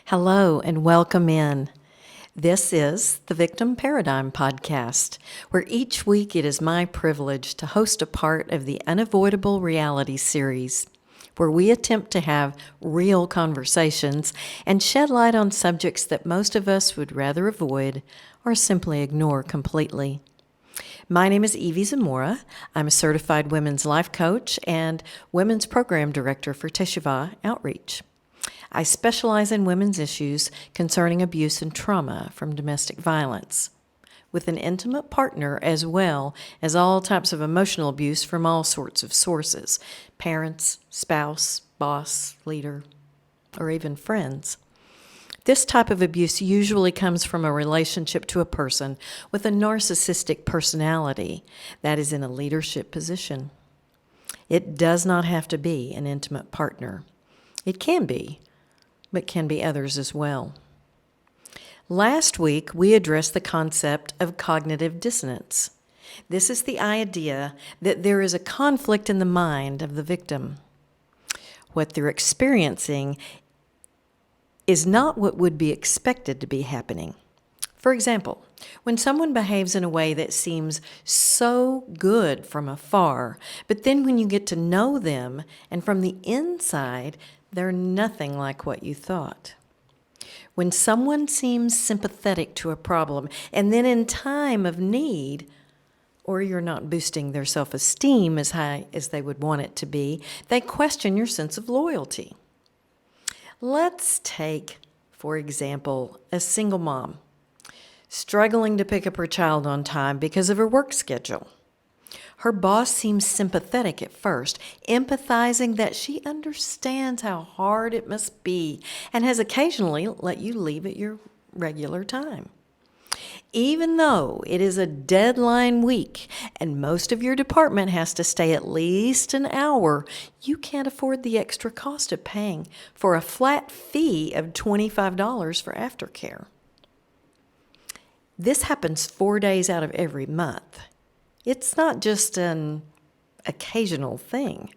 Hello and welcome in. This is the Victim Paradigm Podcast, where each week it is my privilege to host a part of the Unavoidable reality series, where we attempt to have real conversations and shed light on subjects that most of us would rather avoid or simply ignore completely. My name is Evie Zamora. I'm a certified women's life coach and women's program director for Teshuva Outreach. I specialize in women's issues concerning abuse and trauma from domestic violence, with an intimate partner as well as all types of emotional abuse from all sorts of sources: parents, spouse, boss, leader, or even friends. This type of abuse usually comes from a relationship to a person with a narcissistic personality that is in a leadership position. It does not have to be an intimate partner. It can be, but can be others as well. Last week, we addressed the concept of cognitive dissonance. This is the idea that there is a conflict in the mind of the victim. What they're experiencing is not what would be expected to be happening. For example, when someone behaves in a way that seems so good from afar, but then when you get to know them and from the inside, they're nothing like what you thought. When someone seems sympathetic to a problem, and then in time of need, or you're not boosting their self-esteem as high as they would want it to be, they question your sense of loyalty. Let's take, for example, a single mom struggling to pick up her child on time because of her work schedule. Her boss seems sympathetic at first, empathizing that she understands how hard it must be and has occasionally let you leave at your regular time. Even though it is a deadline week and most of your department has to stay at least an hour, you can't afford the extra cost of paying for a flat fee of $25 for aftercare. This happens 4 days out of every month. It's not just an occasional thing.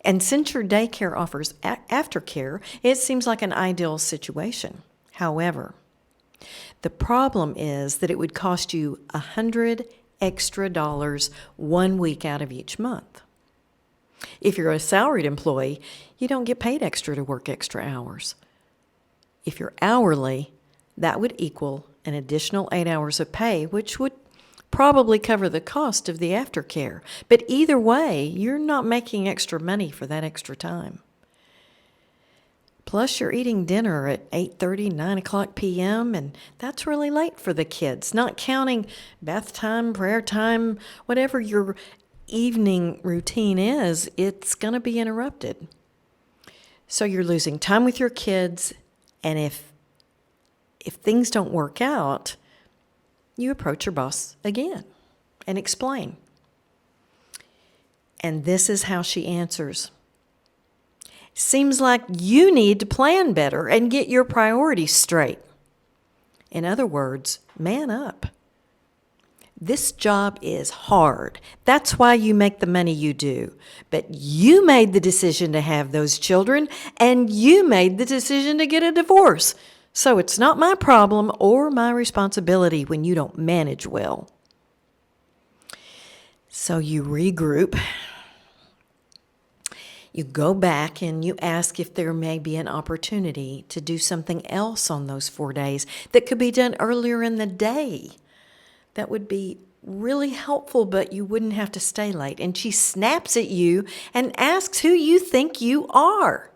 And since your daycare offers aftercare, it seems like an ideal situation. However, the problem is that it would cost you $100 extra 1 week out of each month. If you're a salaried employee, you don't get paid extra to work extra hours. If you're hourly, that would equal an additional 8 hours of pay, which would probably cover the cost of the aftercare. But either way, you're not making extra money for that extra time. Plus, you're eating dinner at 8:30, 9 o'clock p.m., and that's really late for the kids, not counting bath time, prayer time, whatever your evening routine is, it's going to be interrupted. So you're losing time with your kids, and if things don't work out, you approach your boss again and explain. And this is how she answers. Seems like you need to plan better and get your priorities straight. In other words, man up. This job is hard. That's why you make the money you do. But you made the decision to have those children, and you made the decision to get a divorce. So it's not my problem or my responsibility when you don't manage well. So you regroup. You go back and you ask if there may be an opportunity to do something else on those 4 days that could be done earlier in the day. That would be really helpful, but you wouldn't have to stay late. And she snaps at you and asks who you think you are.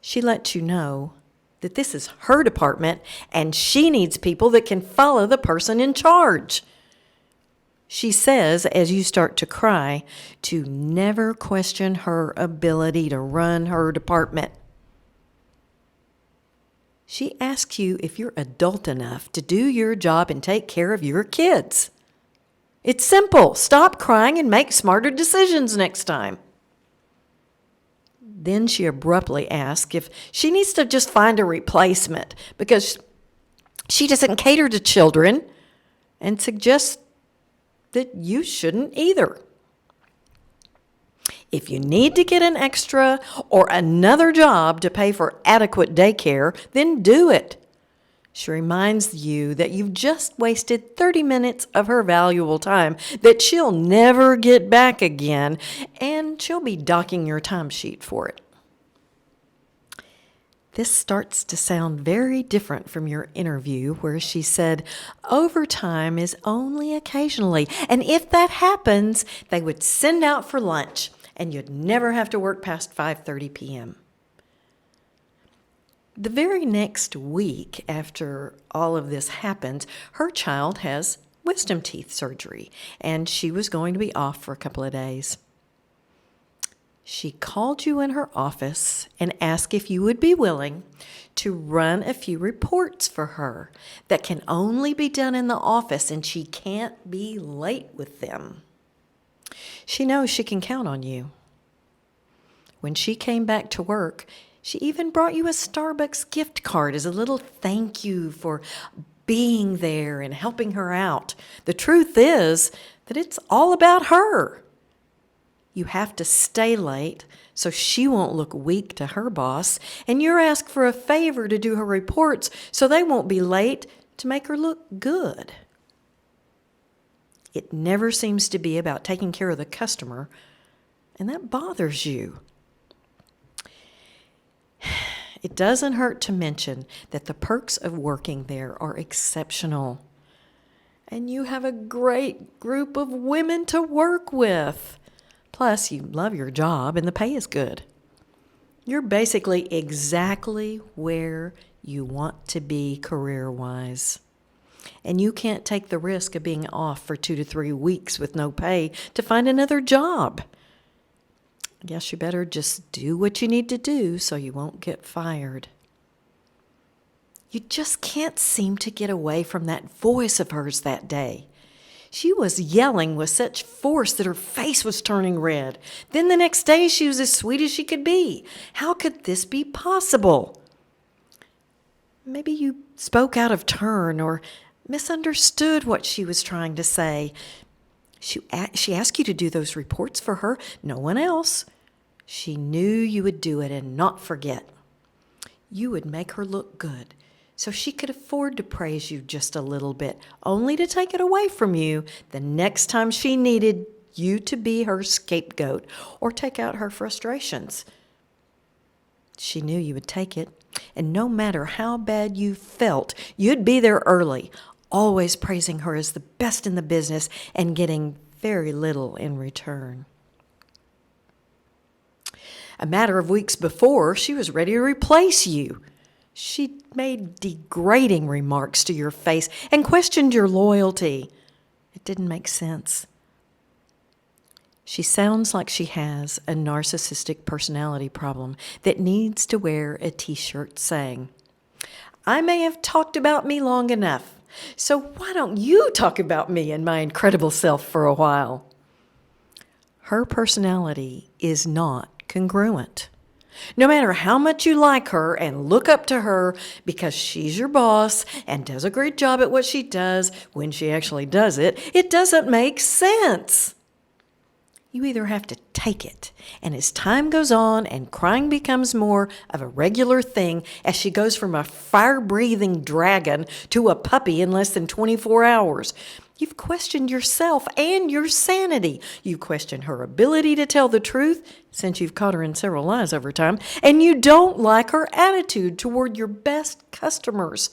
She lets you know that this is her department and she needs people that can follow the person in charge. She says, as you start to cry, to never question her ability to run her department. She asks you if you're adult enough to do your job and take care of your kids. It's simple. Stop crying and make smarter decisions next time. Then she abruptly asks if she needs to just find a replacement because she doesn't cater to children, and suggests that you shouldn't either. If you need to get an extra or another job to pay for adequate daycare, then do it. She reminds you that you've just wasted 30 minutes of her valuable time that she'll never get back again, and she'll be docking your timesheet for it. This starts to sound very different from your interview where she said overtime is only occasionally, and if that happens, they would send out for lunch and you'd never have to work past 5:30 p.m. The very next week after all of this happens, her child has wisdom teeth surgery, and she was going to be off for a couple of days. She called you in her office and asked if you would be willing to run a few reports for her that can only be done in the office, and she can't be late with them. She knows she can count on you. When she came back to work, she even brought you a Starbucks gift card as a little thank you for being there and helping her out. The truth is that it's all about her. You have to stay late so she won't look weak to her boss, and you're asked for a favor to do her reports so they won't be late to make her look good. It never seems to be about taking care of the customer, and that bothers you. It doesn't hurt to mention that the perks of working there are exceptional, and you have a great group of women to work with. Plus, you love your job and the pay is good. You're basically exactly where you want to be career-wise. And you can't take the risk of being off for 2 to 3 weeks with no pay to find another job. I guess you better just do what you need to do so you won't get fired. You just can't seem to get away from that voice of hers that day. She was yelling with such force that her face was turning red. Then the next day she was as sweet as she could be. How could this be possible? Maybe you spoke out of turn or misunderstood what she was trying to say. She asked you to do those reports for her, no one else. She knew you would do it and not forget. You would make her look good, so she could afford to praise you just a little bit, only to take it away from you the next time she needed you to be her scapegoat or take out her frustrations. She knew you would take it, and no matter how bad you felt, you'd be there early, always praising her as the best in the business and getting very little in return. A matter of weeks before, she was ready to replace you. She made degrading remarks to your face and questioned your loyalty. It didn't make sense. She sounds like she has a narcissistic personality problem that needs to wear a t-shirt saying, "I may have talked about me long enough, so why don't you talk about me and my incredible self for a while?" Her personality is not congruent. No matter how much you like her and look up to her because she's your boss and does a great job at what she does when she actually does it, it doesn't make sense. You either have to take it, and as time goes on and crying becomes more of a regular thing as she goes from a fire-breathing dragon to a puppy in less than 24 hours, you've questioned yourself and your sanity. You question her ability to tell the truth, since you've caught her in several lies over time, and you don't like her attitude toward your best customers,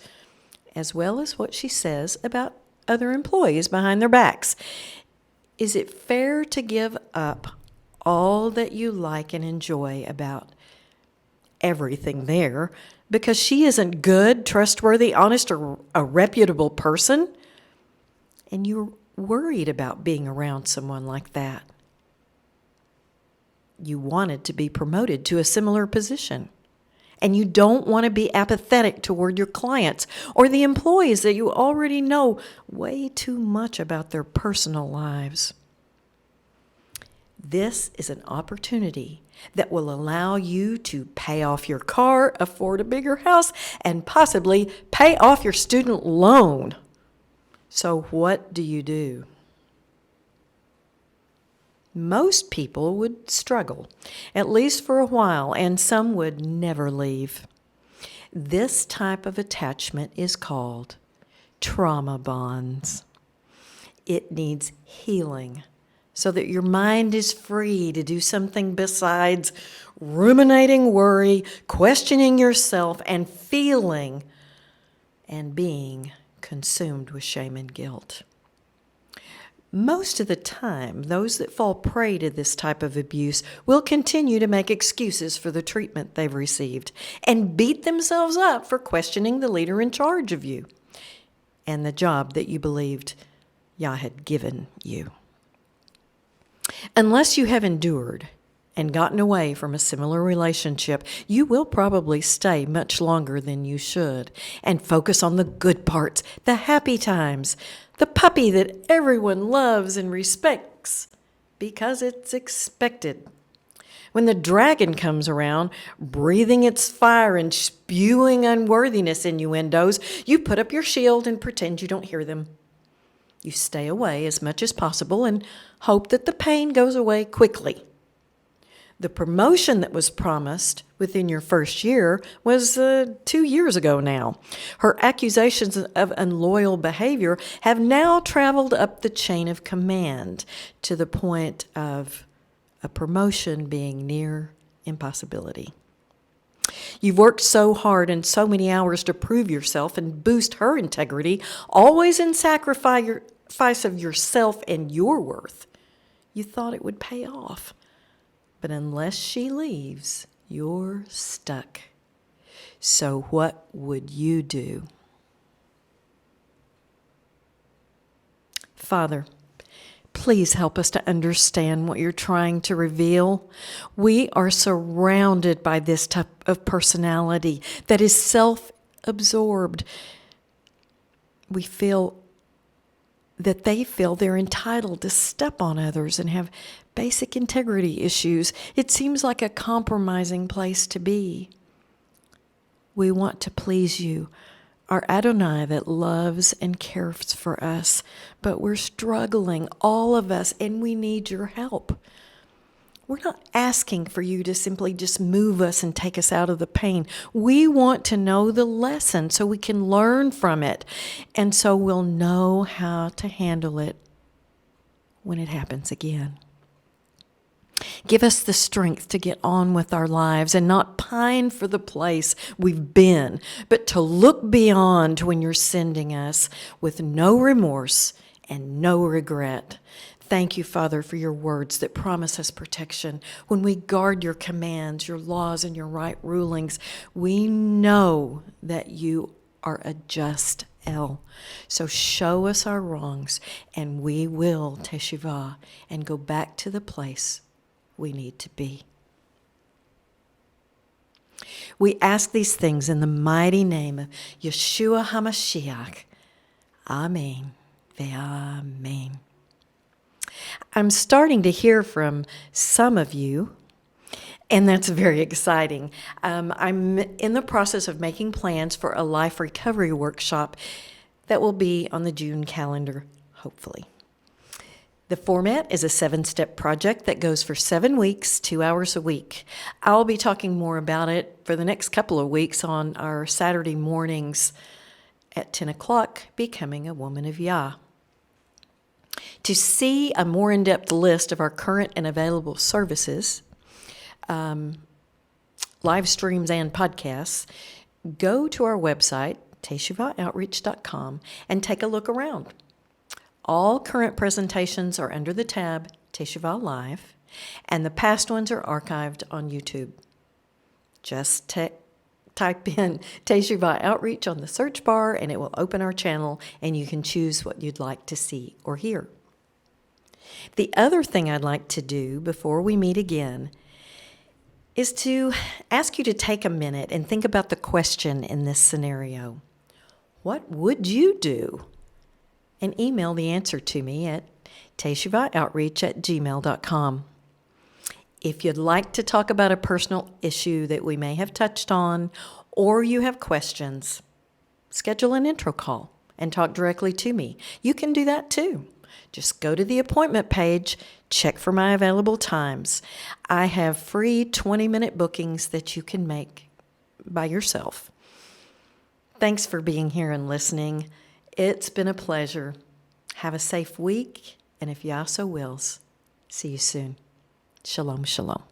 as well as what she says about other employees behind their backs. Is it fair to give up all that you like and enjoy about everything there because she isn't good, trustworthy, honest, or a reputable person? And you're worried about being around someone like that. You wanted to be promoted to a similar position. And you don't want to be apathetic toward your clients or the employees that you already know way too much about their personal lives. This is an opportunity that will allow you to pay off your car, afford a bigger house, and possibly pay off your student loan. So what do? Most people would struggle, at least for a while, and some would never leave. This type of attachment is called trauma bonds. It needs healing so that your mind is free to do something besides ruminating worry, questioning yourself, and feeling and being consumed with shame and guilt. Most of the time, those that fall prey to this type of abuse will continue to make excuses for the treatment they've received and beat themselves up for questioning the leader in charge of you and the job that you believed Yah had given you. Unless you have endured and gotten away from a similar relationship, you will probably stay much longer than you should and focus on the good parts, the happy times, the puppy that everyone loves and respects because it's expected. When the dragon comes around, breathing its fire and spewing unworthiness innuendos, you put up your shield and pretend you don't hear them. You stay away as much as possible and hope that the pain goes away quickly. The promotion that was promised within your first year was 2 years ago now. Her accusations of unloyal behavior have now traveled up the chain of command to the point of a promotion being near impossibility. You've worked so hard and so many hours to prove yourself and boost her integrity, always in sacrifice of yourself and your worth. You thought it would pay off. But unless she leaves, you're stuck. So what would you do? Father, please help us to understand what you're trying to reveal. We are surrounded by this type of personality that is self-absorbed. We feel that they feel they're entitled to step on others and have basic integrity issues. It seems like a compromising place to be. We want to please you, our Adonai that loves and cares for us, but we're struggling, all of us, and we need your help. We're not asking for you to simply just move us and take us out of the pain. We want to know the lesson so we can learn from it, and so we'll know how to handle it when it happens again. Give us the strength to get on with our lives and not pine for the place we've been, but to look beyond when you're sending us with no remorse and no regret. Thank you, Father, for your words that promise us protection. When we guard your commands, your laws, and your right rulings, we know that you are a just El. So show us our wrongs, and we will Teshuva and go back to the place we need to be. We ask these things in the mighty name of Yeshua HaMashiach. Amen. Ve'amen. I'm starting to hear from some of you, and that's very exciting. I'm in the process of making plans for a life recovery workshop that will be on the June calendar, hopefully. The format is a 7-step project that goes for 7 weeks, 2 hours a week. I'll be talking more about it for the next couple of weeks on our Saturday mornings at 10 o'clock, Becoming a Woman of Yah. To see a more in-depth list of our current and available services, live streams and podcasts, go to our website, teshuvaoutreach.com, and take a look around. All current presentations are under the tab Teshuva Live, and the past ones are archived on YouTube. Just type in Teshuva Outreach on the search bar, and it will open our channel, and you can choose what you'd like to see or hear. The other thing I'd like to do before we meet again is to ask you to take a minute and think about the question in this scenario. What would you do? And email the answer to me at teshuvaoutreach@gmail.com. If you'd like to talk about a personal issue that we may have touched on, or you have questions, schedule an intro call and talk directly to me. You can do that too. Just go to the appointment page, check for my available times. I have free 20-minute bookings that you can make by yourself. Thanks for being here and listening. It's been a pleasure. Have a safe week, and if Yah so wills, see you soon. Shalom, shalom.